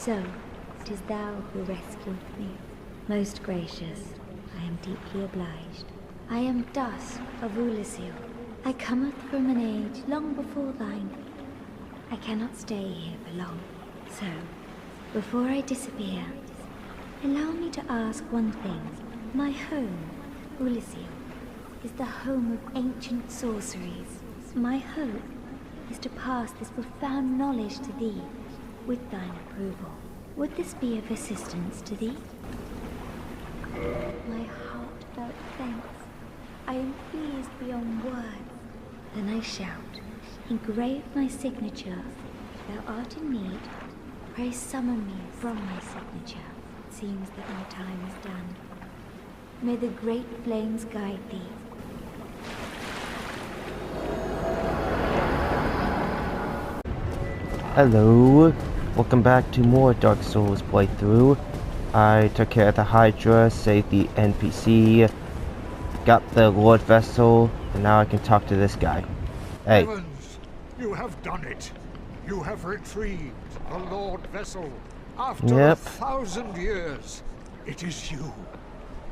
So, it is thou who rescued me. Most gracious, I am deeply obliged. I am Dusk of Ulasil. I cometh from an age long before thine. I cannot stay here for long. So, before I disappear, allow me to ask one thing. My home, Ulasil, is the home of ancient sorceries. My hope is to pass this profound knowledge to thee with thine approval. Would this be of assistance to thee? My heartfelt thanks. I am pleased beyond words. Then I shout, engrave my signature. If thou art in need, pray summon me from my signature. It seems that my time is done. May the great flames guide thee. Hello, welcome back to more Dark Souls playthrough. I took care of the Hydra, saved the NPC, got the Lord Vessel, and now I can talk to this guy. Hey. Heavens, you have done it. You have retrieved the Lord Vessel. After 1,000 years, it is you.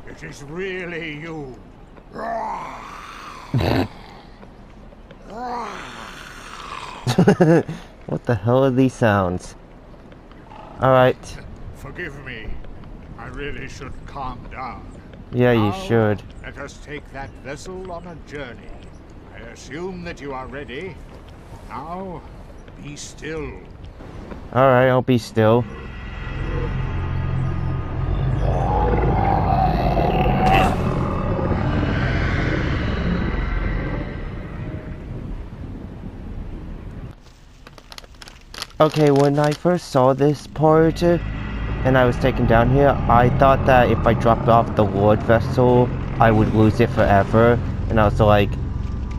It is really you. What the hell are these sounds? Alright. Forgive me. I really should calm down. Yeah, now, you should. Let us take that vessel on a journey. I assume that you are ready. Now, be still. Alright, I'll be still. Okay, when I first saw this part, and I was taken down here, I thought that if I dropped off the Lord Vessel, I would lose it forever. And I was like,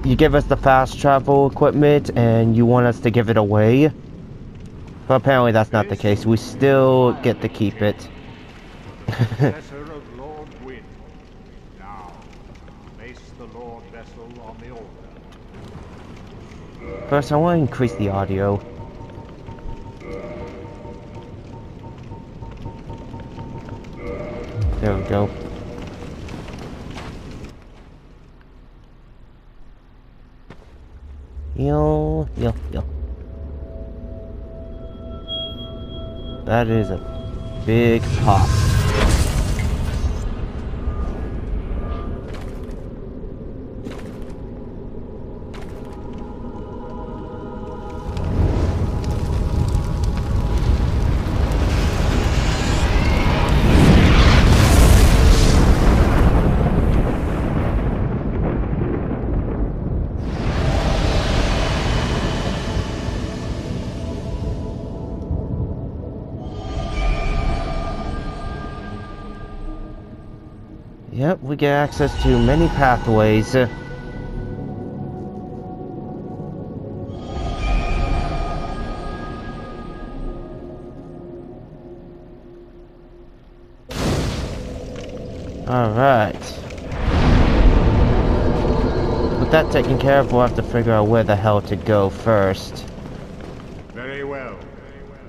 you give us the fast travel equipment, and you want us to give it away? But apparently that's not the case. We still get to keep it. Successor of Lord Gwyn. Now, place the Lord Vessel on the altar. First, I want to increase the audio. There we go. Yo. That is a big pop. Yep, we get access to many pathways. Alright. With that taken care of, we'll have to figure out where the hell to go first. Very well.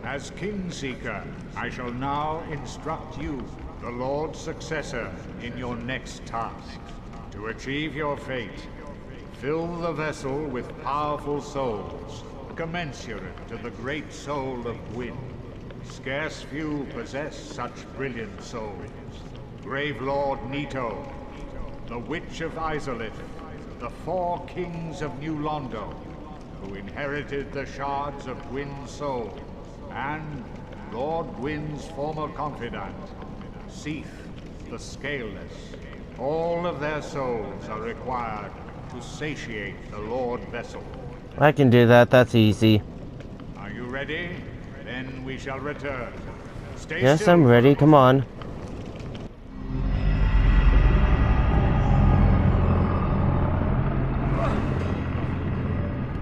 As Kingseeker, I shall now instruct you, the Lord's successor, in your next task. To achieve your fate, fill the vessel with powerful souls, commensurate to the great soul of Gwyn. Scarce few possess such brilliant souls. Grave Lord Nito, the Witch of Izalith, the 4 kings of New Londo, who inherited the shards of Gwyn's soul, and Lord Gwyn's former confidant, Seath, the Scaleless. All of their souls are required to satiate the Lord Vessel. I can do that, that's easy. Are you ready? Then we shall return. Stay Yes, still. I'm ready, come on.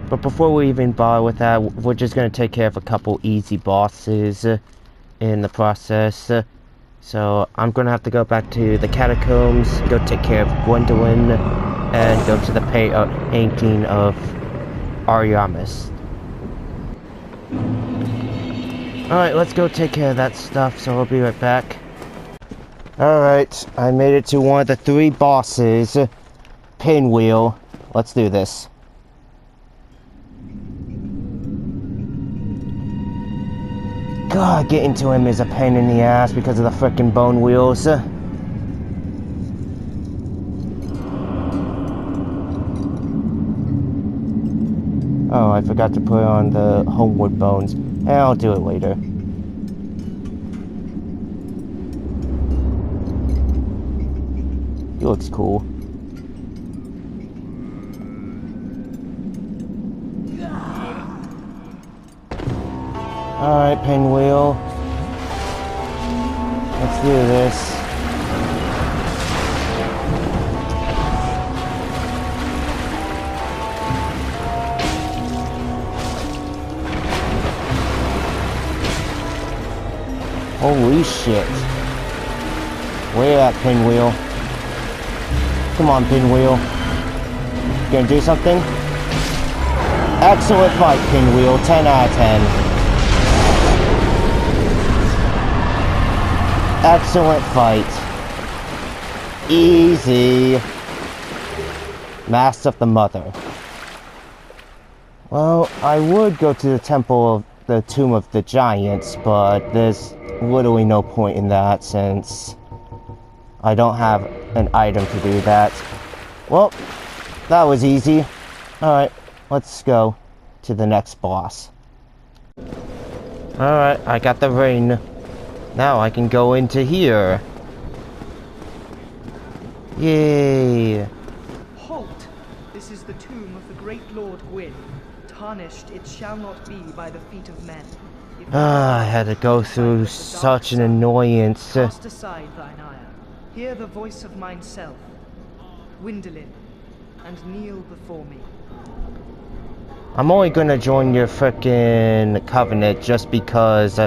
But before we even bother with that, we're just going to take care of a couple easy bosses in the process. So I'm going to have to go back to the catacombs, go take care of Gwendolyn, and go to the painting of Ariamis. Alright, let's go take care of that stuff, so I'll be right back. Alright, I made it to one of the 3 bosses. Pinwheel. Let's do this. God, getting to him is a pain in the ass because of the frickin' bone wheels. Oh, I forgot to put on the homeward bones. I'll do it later. He looks cool. Alright, Pinwheel. Let's do this. Holy shit. Where at, Pinwheel? Come on, Pinwheel. You gonna do something? Excellent fight, Pinwheel. 10 out of 10. Excellent fight. Easy. Mask of the Mother. Well, I would go to the Temple of the Tomb of the Giants, but there's literally no point in that since I don't have an item to do that. Well, that was easy. Alright, let's go to the next boss. Alright, I got the ring. Now I can go into here. Yay! Halt! This is the tomb of the great Lord Gwyn. Tarnished it shall not be by the feet of men. I had to go through such an annoyance. Cast aside thine ire. Hear the voice of mine self, Gwyndolin, and kneel before me. I'm only gonna join your frickin' covenant just because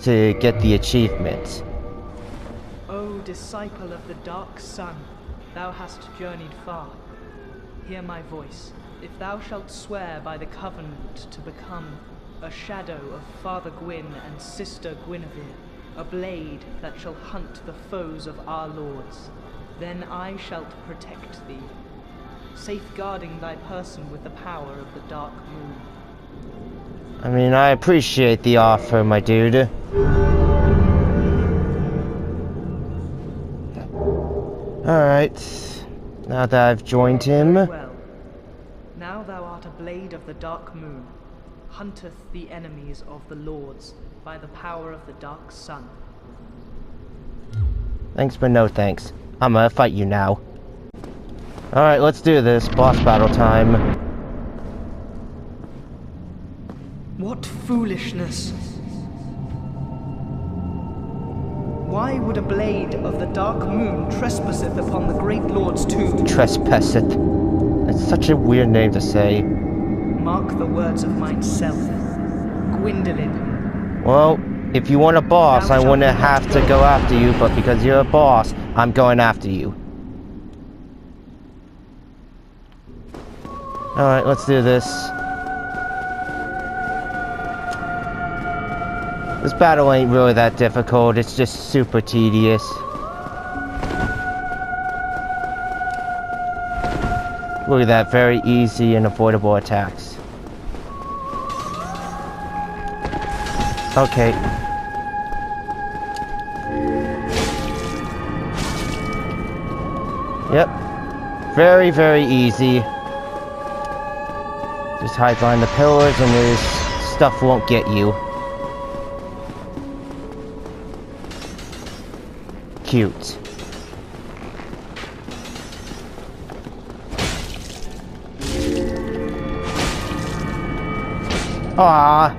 to get the achievement. O disciple of the dark sun, thou hast journeyed far. Hear my voice. If thou shalt swear by the covenant to become a shadow of Father Gwyn and Sister Guinevere, a blade that shall hunt the foes of our lords, then I shall protect thee, safeguarding thy person with the power of the dark moon. I mean, I appreciate the offer, my dude. Alright, now that I've joined him. Well, now thou art a blade of the dark moon, hunteth the enemies of the lords by the power of the dark sun. Thanks, but no thanks. I'm gonna fight you now. Alright, let's do this. Boss battle time. What foolishness! Why would a blade of the dark moon trespasseth upon the great lord's tomb? Trespasseth. That's such a weird name to say. Mark the words of mine self, Gwyndolin. Well, if you want a boss, I wouldn't have to go after you, but because you're a boss, I'm going after you. Alright, let's do this. This battle ain't really that difficult, it's just super tedious. Look at that, very easy and avoidable attacks. Okay. Yep. Very, very easy. Just hide behind the pillars and this stuff won't get you. Cute. Ah,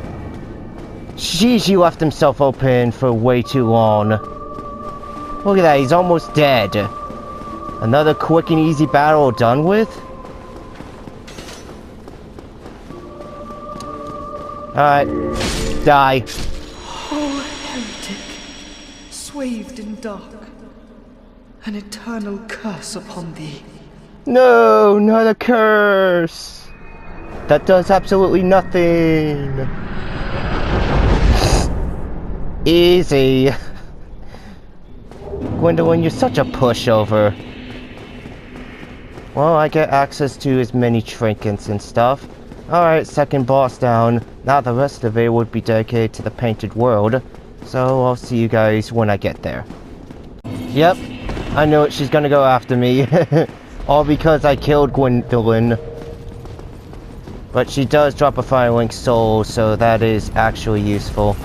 Gigi left himself open for way too long. Look at that, he's almost dead. Another quick and easy battle done with? Alright, die. Oh, heretic, swathed in dark, an eternal curse upon thee. No, not a curse. That does absolutely nothing. Easy. Gwendolyn, you're such a pushover. Well, I get access to as many trinkets and stuff. Alright, second boss down. Now the rest of it would be dedicated to the Painted World. So I'll see you guys when I get there. Yep, I knew it. She's gonna go after me. All because I killed Gwendolyn. But she does drop a Firelink soul, so that is actually useful.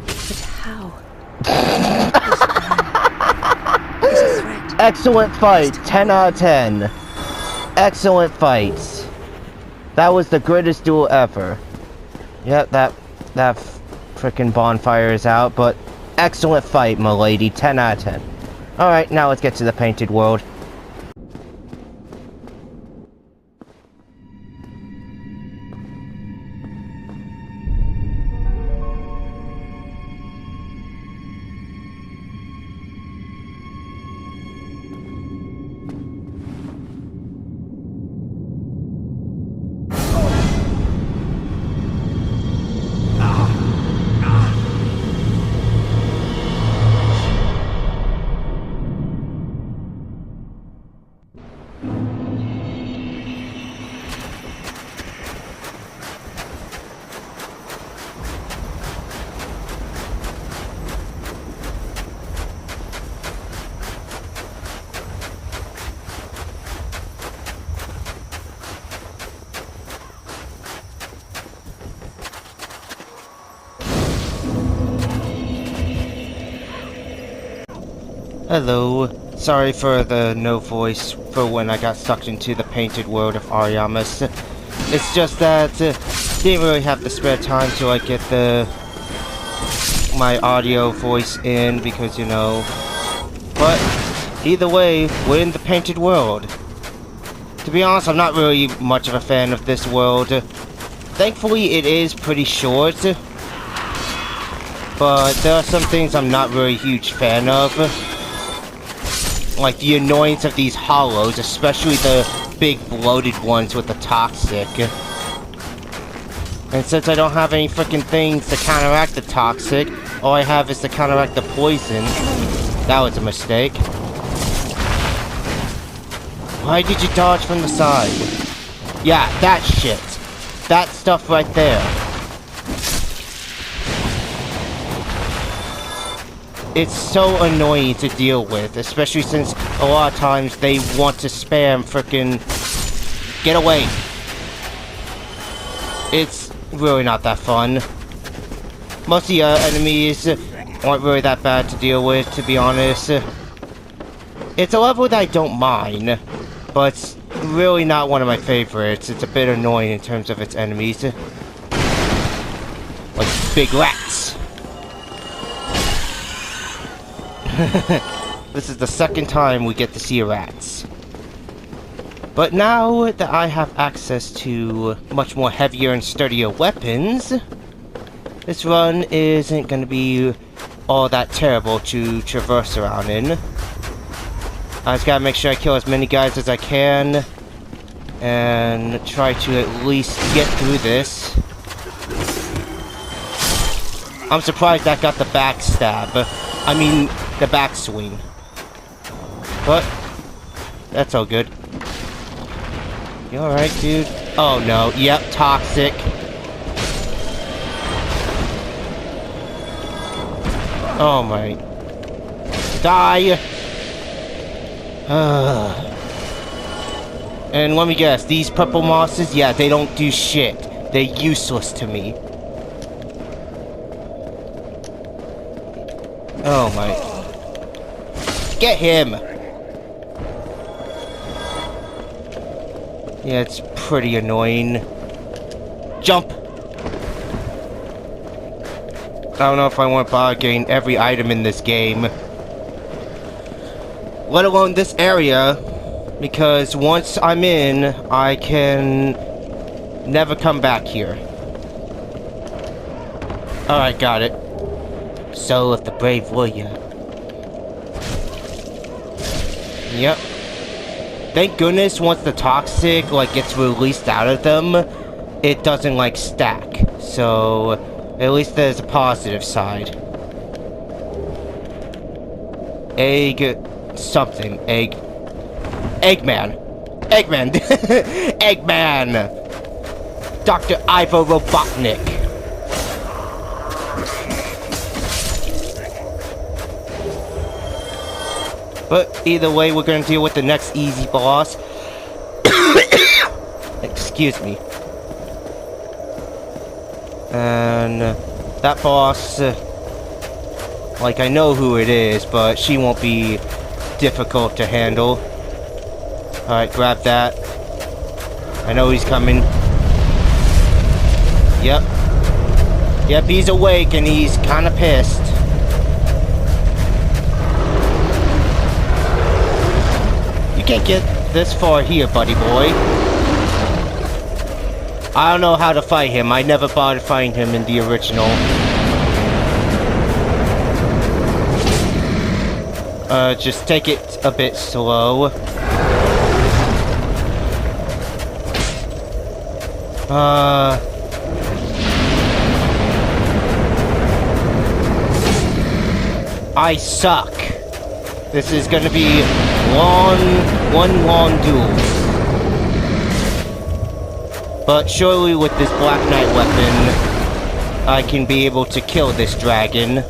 But how? This is a threat. Excellent fight, 10 out of 10. Excellent fights. That was the greatest duel ever. Yep, that frickin' bonfire is out, but excellent fight, m'lady, 10 out of 10. Alright, now let's get to the Painted World. Hello. Sorry for the no voice for when I got sucked into the Painted World of Ariamis. It's just that didn't really have the spare time to like get my audio voice in because you know. But either way, we're in the Painted World. To be honest, I'm not really much of a fan of this world. Thankfully, it is pretty short. But there are some things I'm not really a huge fan of. Like the annoyance of these hollows, especially the big bloated ones with the toxic. And since I don't have any freaking things to counteract the toxic, all I have is to counteract the poison. That was a mistake. Why did you dodge from the side? Yeah, that shit. That stuff right there. It's so annoying to deal with, especially since a lot of times they want to spam frickin' get away. It's really not that fun. Most of the enemies aren't really that bad to deal with, to be honest. It's a level that I don't mind, but it's really not one of my favorites. It's a bit annoying in terms of its enemies. Like big rats. This is the second time we get to see rats. But now that I have access to much more heavier and sturdier weapons, this run isn't going to be all that terrible to traverse around in. I just gotta make sure I kill as many guys as I can and try to at least get through this. I'm surprised that got the backstab. I mean, the backswing. But that's all good. You alright, dude? Oh no, yep, toxic. Oh my. Die! And let me guess, these purple mosses, yeah, they don't do shit. They're useless to me. Oh my. Get him! Yeah, it's pretty annoying. Jump! I don't know if I want to bother getting every item in this game. Let alone this area, because once I'm in, I can never come back here. Alright, got it. Soul of the Brave Warrior. Yep. Thank goodness once the toxic, like, gets released out of them, it doesn't, like, stack. So, At least there's a positive side. Egg... something. Egg... Eggman! Eggman! Eggman! Dr. Ivo Robotnik. But either way, we're gonna deal with the next easy boss. Excuse me. And that boss, like, I know who it is, but she won't be difficult to handle. Alright, grab that. I know he's coming. Yep. Yep, he's awake and he's kinda pissed. You can't get this far here, buddy boy. I don't know how to fight him. I never bothered fighting him in the original. Just take it a bit slow. I suck. This is gonna be one long duel. But surely with this Black Knight weapon, I can be able to kill this dragon.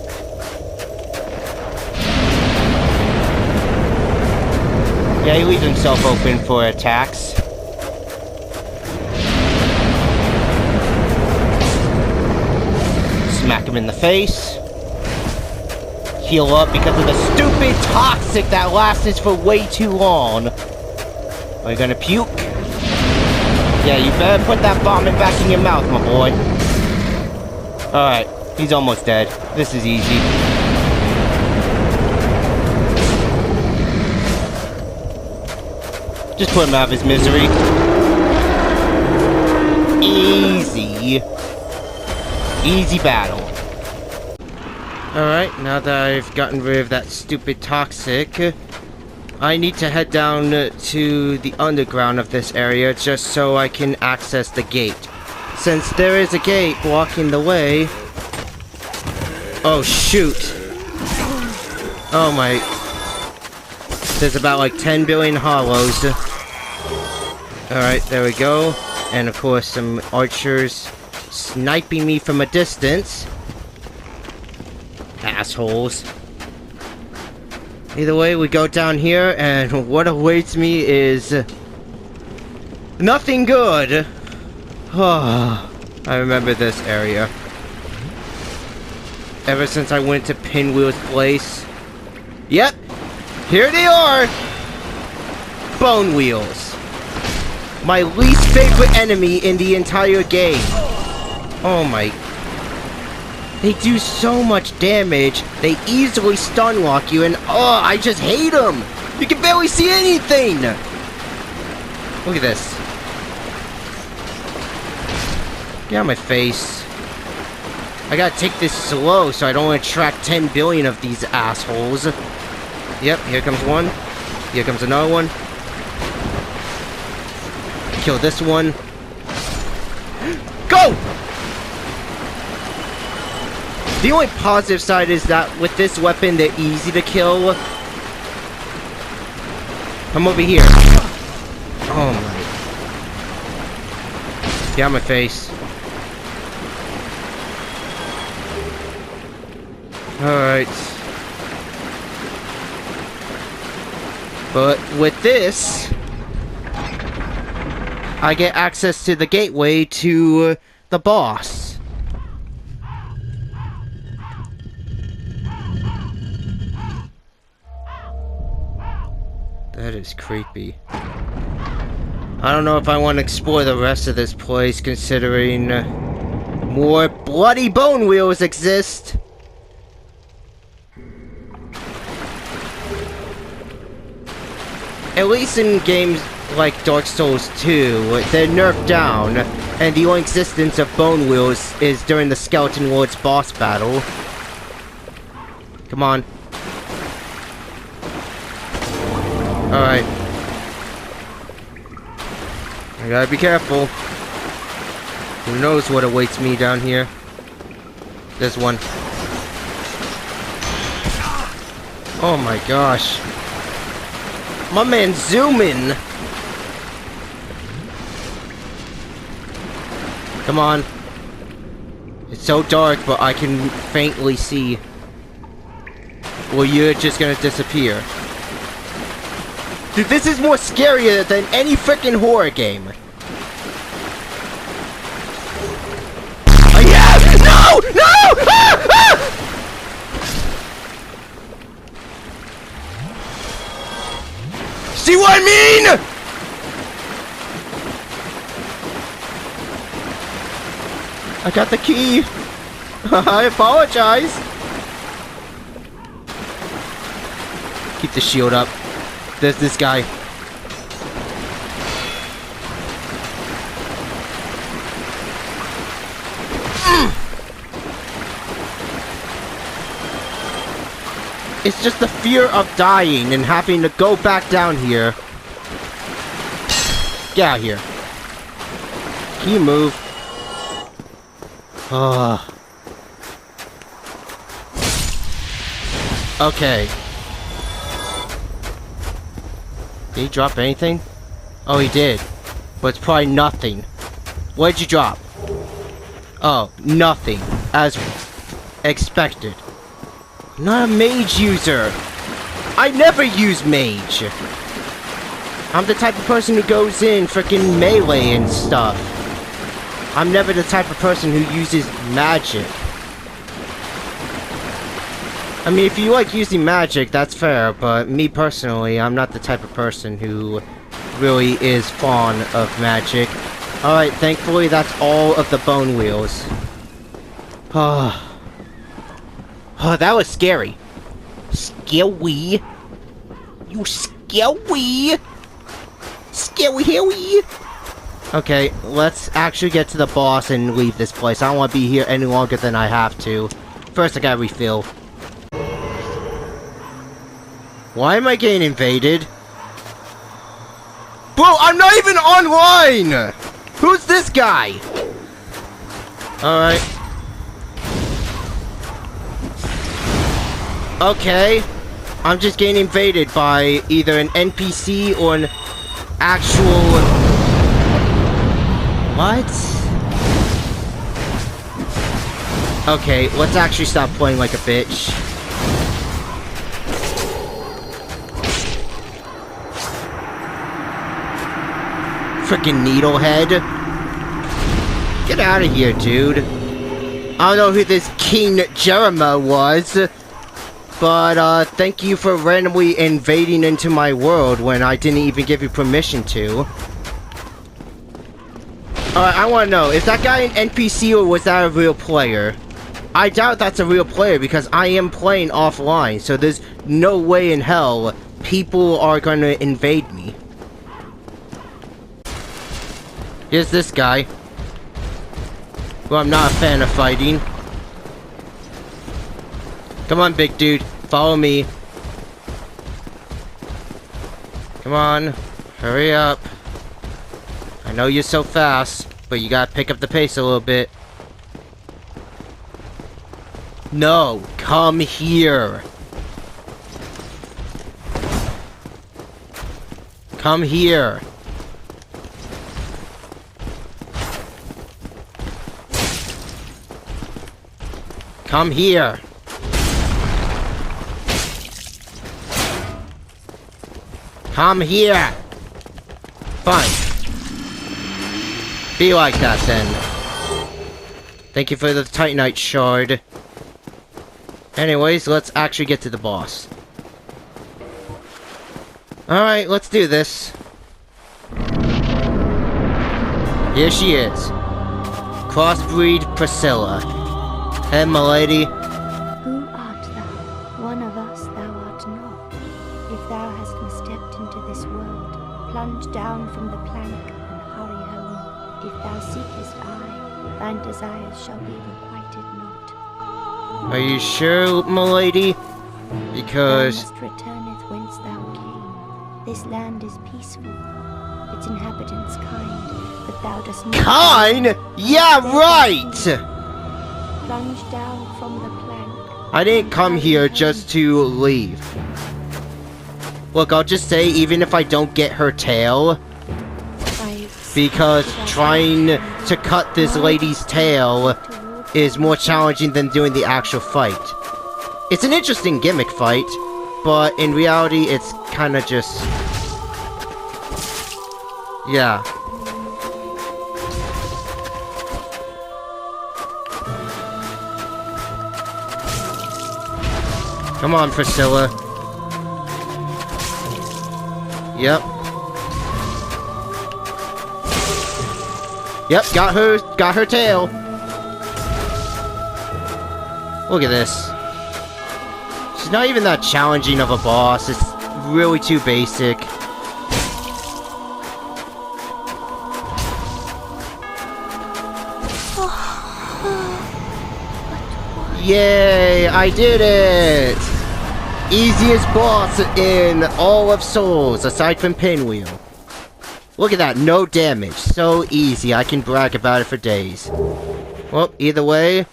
Yeah, he leaves himself open for attacks. Smack him in the face. Heal up because of the stupid toxic that lasts for way too long. Are you gonna puke? Yeah, you better put that vomit back in your mouth, my boy. Alright, he's almost dead. This is easy. Just put him out of his misery. Easy. Easy battle. Alright, now that I've gotten rid of that stupid toxic, I need to head down to the underground of this area just so I can access the gate. Since there is a gate blocking the way... Oh, shoot. Oh my... There's about like 10 billion hollows. Alright, there we go. And of course some archers sniping me from a distance. Assholes. Either way, we go down here, and what awaits me is... nothing good! Oh, I remember this area. Ever since I went to Pinwheel's place. Yep! Here they are! Bone Wheels. My least favorite enemy in the entire game. Oh my... They do so much damage, they easily stun lock you, and oh, I just hate them! You can barely see anything! Look at this. Get out of my face. I gotta take this slow so I don't attract 10 billion of these assholes. Yep, here comes one. Here comes another one. Kill this one. Go! The only positive side is that with this weapon, they're easy to kill. Come over here. Oh my. Get out of my face. Alright. But with this, I get access to the gateway to the boss. That is creepy. I don't know if I want to explore the rest of this place, considering more bloody bone wheels exist. At least in games like Dark Souls 2, they're nerfed down, and the only existence of bone wheels is during the Skeleton Lord's boss battle. Come on. Alright. I gotta be careful. Who knows what awaits me down here. There's one. Oh my gosh. My man's zooming. Come on. It's so dark, but I can faintly see. Well, you're just gonna disappear. Dude, this is more scarier than any freaking horror game. Oh yeah! No! No! Ah! Ah! See what I mean? I got the key. I apologize. Keep the shield up. There's this guy. It's just the fear of dying and having to go back down here. Get out of here. Can you move? Okay. Did he drop anything? Oh, he did. But it's probably nothing. What did you drop? Oh, nothing. As expected. I'm not a mage user. I never use mage. I'm the type of person who goes in freaking melee and stuff. I'm never the type of person who uses magic. I mean, if you like using magic, that's fair, but me personally, I'm not the type of person who really is fond of magic. Alright, thankfully that's all of the bone wheels. Oh, that was scary. Scary. You scary. Scary Harry. Okay, let's actually get to the boss and leave this place. I don't want to be here any longer than I have to. First, I gotta refill. Why am I getting invaded? Bro, I'm not even online! Who's this guy? Alright. Okay. I'm just getting invaded by either an NPC or an actual... What? Okay, let's actually stop playing like a bitch. Frickin' needlehead. Get out of here, dude. I don't know who this King Jerema was, but thank you for randomly invading into my world when I didn't even give you permission to. Alright, I wanna know, is that guy an NPC or was that a real player? I doubt that's a real player because I am playing offline, so there's no way in hell people are gonna invade me. Here's this guy. Well, I'm not a fan of fighting. Come on, big dude. Follow me. Come on. Hurry up. I know you're so fast, but you gotta pick up the pace a little bit. No, come here. Come here. Come here. Come here. Fine. Be like that then. Thank you for the Titanite shard. Anyways, let's actually get to the boss. Alright, let's do this. Here she is. Crossbreed Priscilla. Hey, my lady. Who art thou? One of us thou art not. If thou hast misstepped into this world, plunge down from the plank and hurry home. If thou seekest I, thine desires shall be requited not. Are you sure, my lady? Because... Thou must returneth whence thou came. This land is peaceful, its inhabitants kind, but thou dost not... Kind? Yeah, right! plunged down from the plank. I didn't come here just to leave. Look, I'll just say, even if I don't get her tail, because trying to cut this lady's tail is more challenging than doing the actual fight. It's an interesting gimmick fight, but in reality, it's kind of just... yeah. Come on, Priscilla. Yep. Yep, got her tail. Look at this. She's not even that challenging of a boss. It's really too basic. Yay, I did it! Easiest boss in all of Souls, aside from Pinwheel. Look at that, no damage. So easy, I can brag about it for days. Well, either way,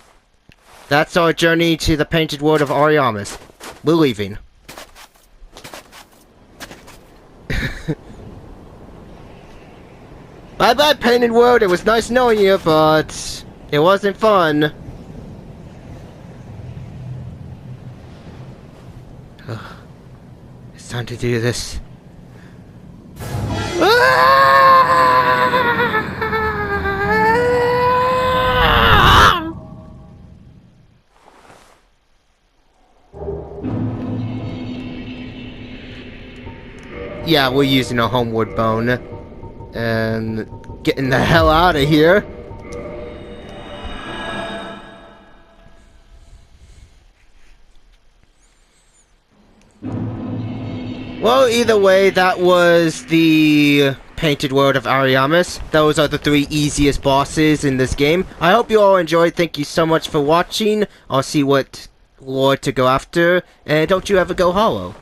that's our journey to the Painted World of Ariamis. We're leaving. Bye-bye, Painted World. It was nice knowing you, but it wasn't fun. It's time to do this. Yeah, we're using a homeward bone. And getting the hell out of here. Well, either way, that was the Painted World of Ariamis. Those are the 3 easiest bosses in this game. I hope you all enjoyed. Thank you so much for watching. I'll see what lord to go after. And don't you ever go hollow.